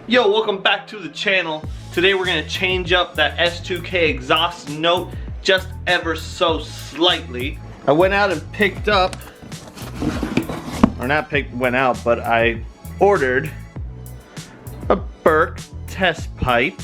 Yo, welcome back to the channel. Today we're gonna change up that S2K exhaust note just ever so slightly. I went out and picked up, or not went out, but I ordered a Berk test pipe.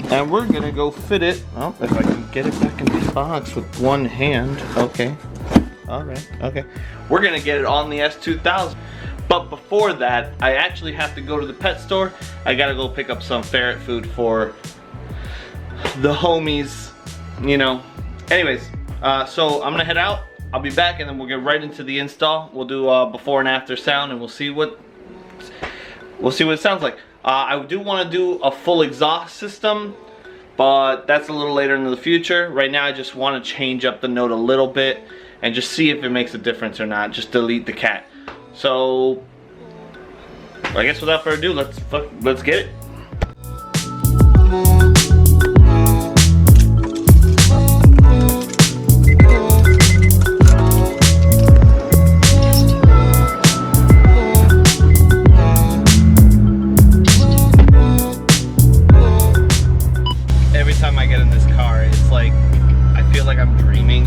And we're gonna go fit it. Oh, if I can get it back in the box with one hand. Okay. Alright, okay. We're gonna get it on the S2000. But before that, I actually have to go to the pet store. I gotta go pick up some ferret food for the homies, you know. Anyways, so I'm gonna head out. I'll be back and then we'll get right into the install. We'll do before and after sound and we'll see what it sounds like. I do want to do a full exhaust system, but that's a little later into the future. Right now I just want to change up the note a little bit and just see if it makes a difference or not. Just delete the cat. So I guess without further ado, let's get it. Every time I get in this car, it's like I feel like I'm dreaming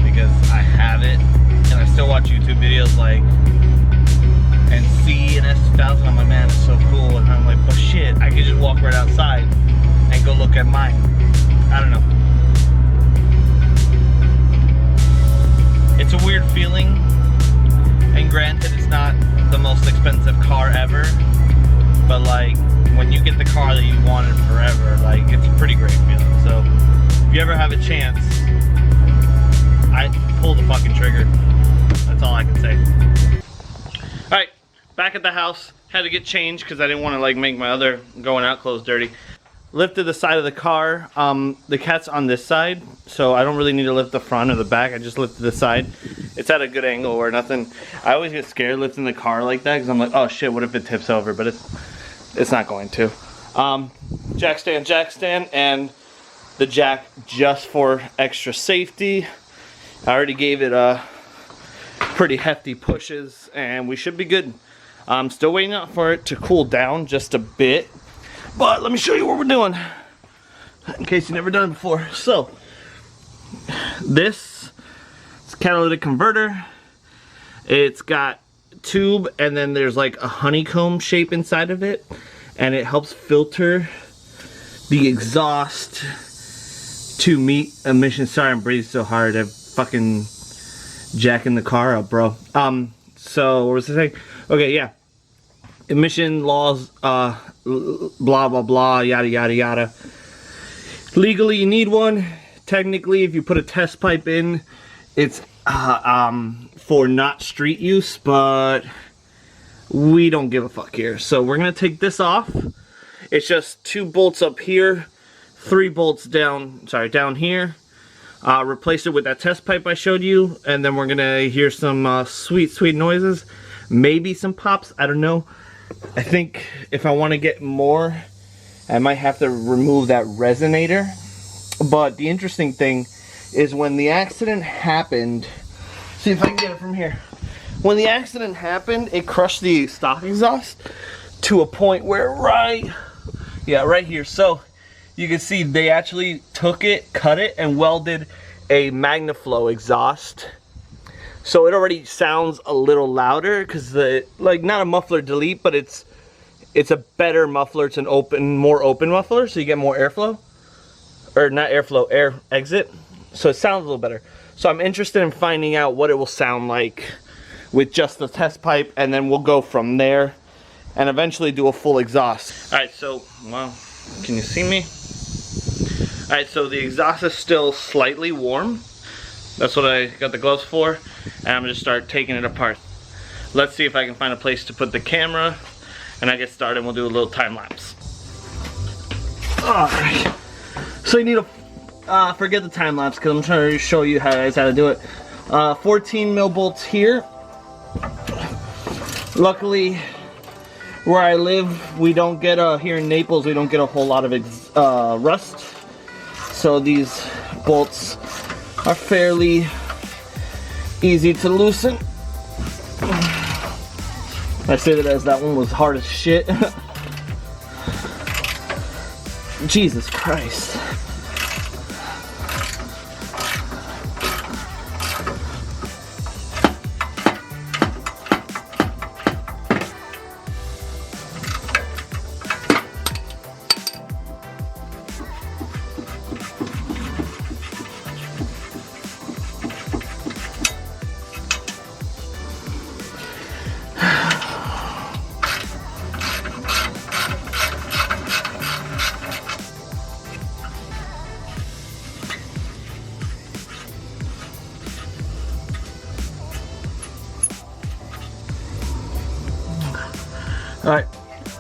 because I have it and I still watch YouTube videos like and see an S2000. I'm like, man, it's so cool, and I'm like, but shit, I could just walk right outside and go look at mine. I don't know. It's a weird feeling, and granted, it's not the most expensive car ever, but like when you get the car that you wanted forever, like it's a pretty great feeling. So if you ever have a chance, I pull the fucking trigger. That's all I can say. Alright, back at the house. Had to get changed because I didn't want to like make my other going out clothes dirty. Lifted the side of the car. The cat's on this side, so I don't really need to lift the front or the back. I just lifted the side. It's at a good angle or nothing. I always get scared lifting the car like that because I'm like, oh shit, what if it tips over? But it's not going to. Jack stand, and the jack just for extra safety. I already gave it pretty hefty pushes and we should be good. I'm still waiting for it to cool down just a bit, but let me show you what we're doing in case you've never done it before. So this is a catalytic converter. It's got tube and then there's like a honeycomb shape inside of it, and it helps filter the exhaust to meet emissions. Sorry, I'm breathing so hard. I'm fucking jacking the car up, bro. So what was I saying? Okay, yeah. Emission laws, blah blah blah, yada yada yada. Legally, you need one. Technically, if you put a test pipe in, it's for not street use, but we don't give a fuck here. So we're gonna take this off. It's just 2 bolts up here, 3 bolts down here. Replace it with that test pipe I showed you, and then we're gonna hear some sweet noises, maybe some pops. I don't know. I think if I want to get more, I might have to remove that resonator. But the interesting thing is when the accident happened, see if I can get it from here. When the accident happened, it crushed the stock exhaust to a point where right here. So you can see they actually took it, cut it, and welded a MagnaFlow exhaust. So it already sounds a little louder because like not a muffler delete, but it's a better muffler. It's an more open muffler, so you get more airflow, or not airflow, air exit. So it sounds a little better. So I'm interested in finding out what it will sound like with just the test pipe, and then we'll go from there and eventually do a full exhaust. All right, so wow, can you see me? All right, so the exhaust is still slightly warm. That's what I got the gloves for, and I'm gonna just start taking it apart. Let's see if I can find a place to put the camera, and I get started. We'll do a little time lapse. All right, so you need to forget the time lapse because I'm trying to show you how to do it. 14 mil bolts here. Luckily, where I live, we don't get here in Naples. We don't get a whole lot of rust, so these bolts are fairly easy to loosen. I say that as that one was hard as shit. Jesus Christ. Alright,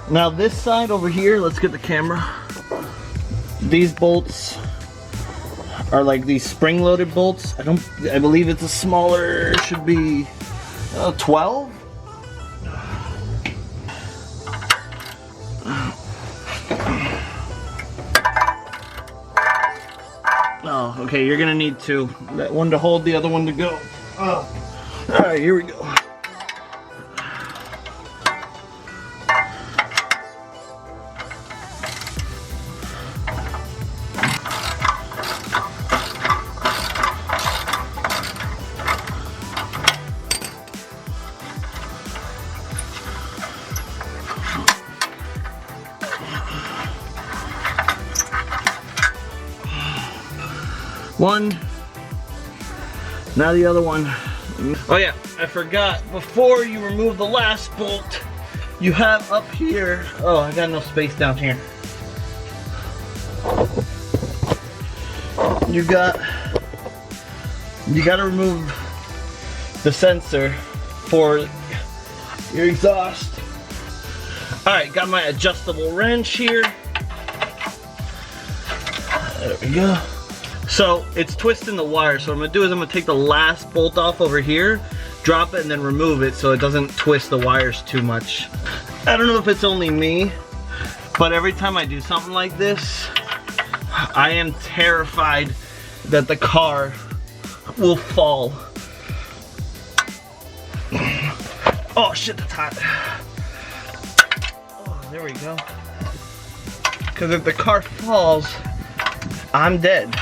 now this side over here, let's get the camera. These bolts are like these spring-loaded bolts. I believe it's a smaller, should be 12? Oh, okay, you're gonna need two. That one to hold, the other one to go. Alright, here we go. One, now the other one. Oh yeah, I forgot, before you remove the last bolt, you have up here, oh, I got no space down here. You gotta remove the sensor for your exhaust. Alright, got my adjustable wrench here. There we go. So it's twisting the wire, so what I'm gonna do is I'm gonna take the last bolt off over here, drop it, and then remove it so it doesn't twist the wires too much. I don't know if it's only me, but every time I do something like this, I am terrified that the car will fall. Oh shit, that's hot. Oh, there we go. Because if the car falls, I'm dead.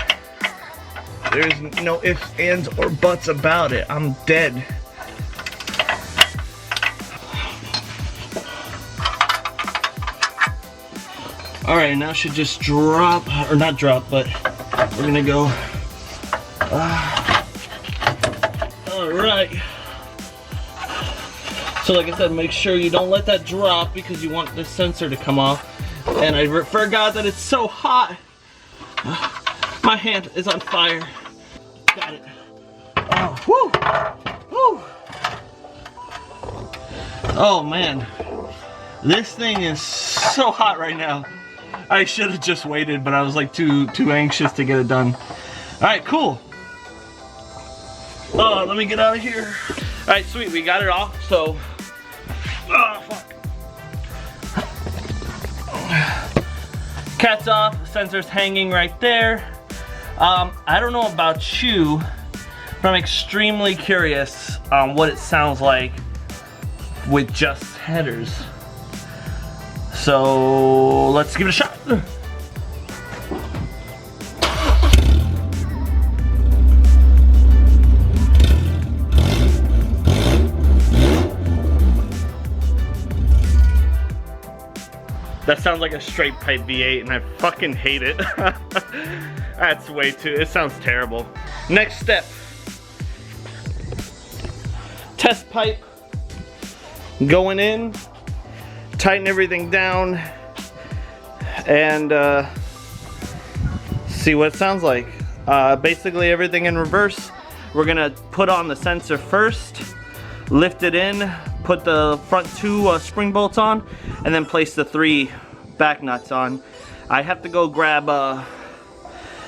There's no ifs, ands, or buts about it. I'm dead. Alright, now should just drop, or not drop, but we're gonna go. Alright. So like I said, make sure you don't let that drop because you want the sensor to come off. And I forgot that it's so hot. My hand is on fire. Got it. Oh, whoo! Whoo! Oh man, this thing is so hot right now. I should have just waited, but I was like too anxious to get it done. All right, cool. Oh, let me get out of here. All right, sweet, we got it off. So, oh fuck. Cat's off. Sensor's hanging right there. I don't know about you, but I'm extremely curious on what it sounds like with just headers. So let's give it a shot. That sounds like a straight pipe V8 and I fucking hate it. That's way too, it sounds terrible. Next step. Test pipe. Going in. Tighten everything down. And see what it sounds like. Basically everything in reverse. We're gonna put on the sensor first. Lift it in. Put the front two spring bolts on. And then place the 3 back nuts on. I have to go grab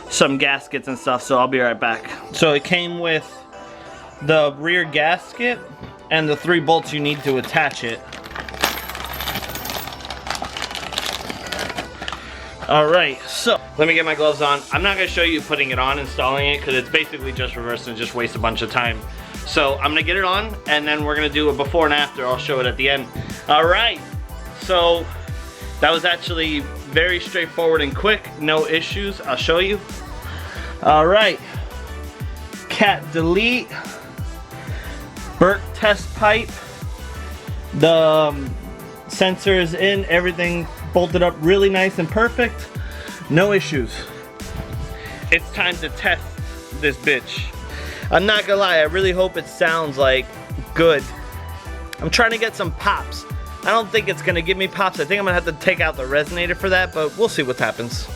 some gaskets and stuff, so I'll be right back. So it came with the rear gasket and the 3 bolts you need to attach it. Alright, so let me get my gloves on. I'm not going to show you putting it on, installing it, because it's basically just reverse and just waste a bunch of time. So I'm going to get it on, and then we're going to do a before and after. I'll show it at the end. Alright, so that was actually very straightforward and quick, no issues. I'll show you. Alright, cat delete, berk test pipe, the sensor is in, everything bolted up really nice and perfect, no issues. It's time to test this bitch. I'm not gonna lie, I really hope it sounds like good. I'm trying to get some pops. I don't think it's gonna give me pops. I think I'm gonna have to take out the resonator for that, but we'll see what happens.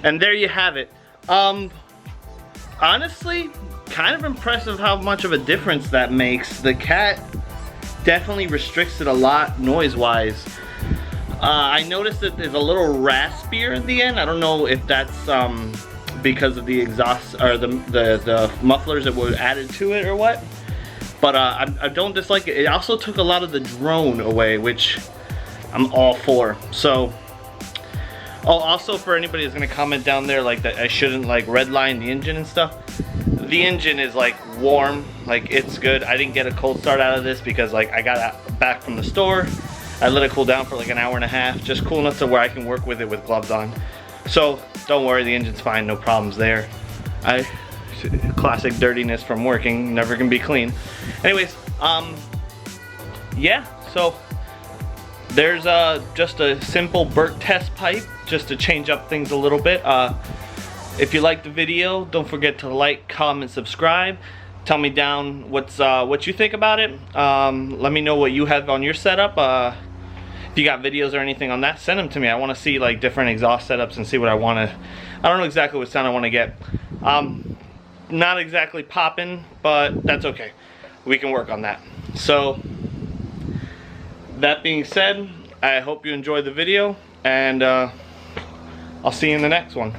And there you have it. Honestly, kind of impressive how much of a difference that makes. The cat definitely restricts it a lot noise-wise. I noticed that there's a little raspier at the end. I don't know if that's because of the exhaust or the mufflers that were added to it or what. But I don't dislike it. It also took a lot of the drone away, which I'm all for. So. Oh, also for anybody that's gonna comment down there like that I shouldn't like redline the engine and stuff. The engine is like warm, like it's good. I didn't get a cold start out of this because like I got back from the store. I let it cool down for like an hour and a half, just cool enough to where I can work with it with gloves on. So don't worry, the engine's fine, no problems there. Classic dirtiness from working, never can be clean. Anyways, yeah, so there's just a simple berk test pipe just to change up things a little bit. If you liked the video, don't forget to like, comment, subscribe. Tell me down what you think about it. Let me know what you have on your setup. If you got videos or anything on that, send them to me. I want to see like different exhaust setups and see what I want to. I don't know exactly what sound I want to get. Not exactly popping, but that's okay. We can work on that. So that being said, I hope you enjoyed the video, and I'll see you in the next one.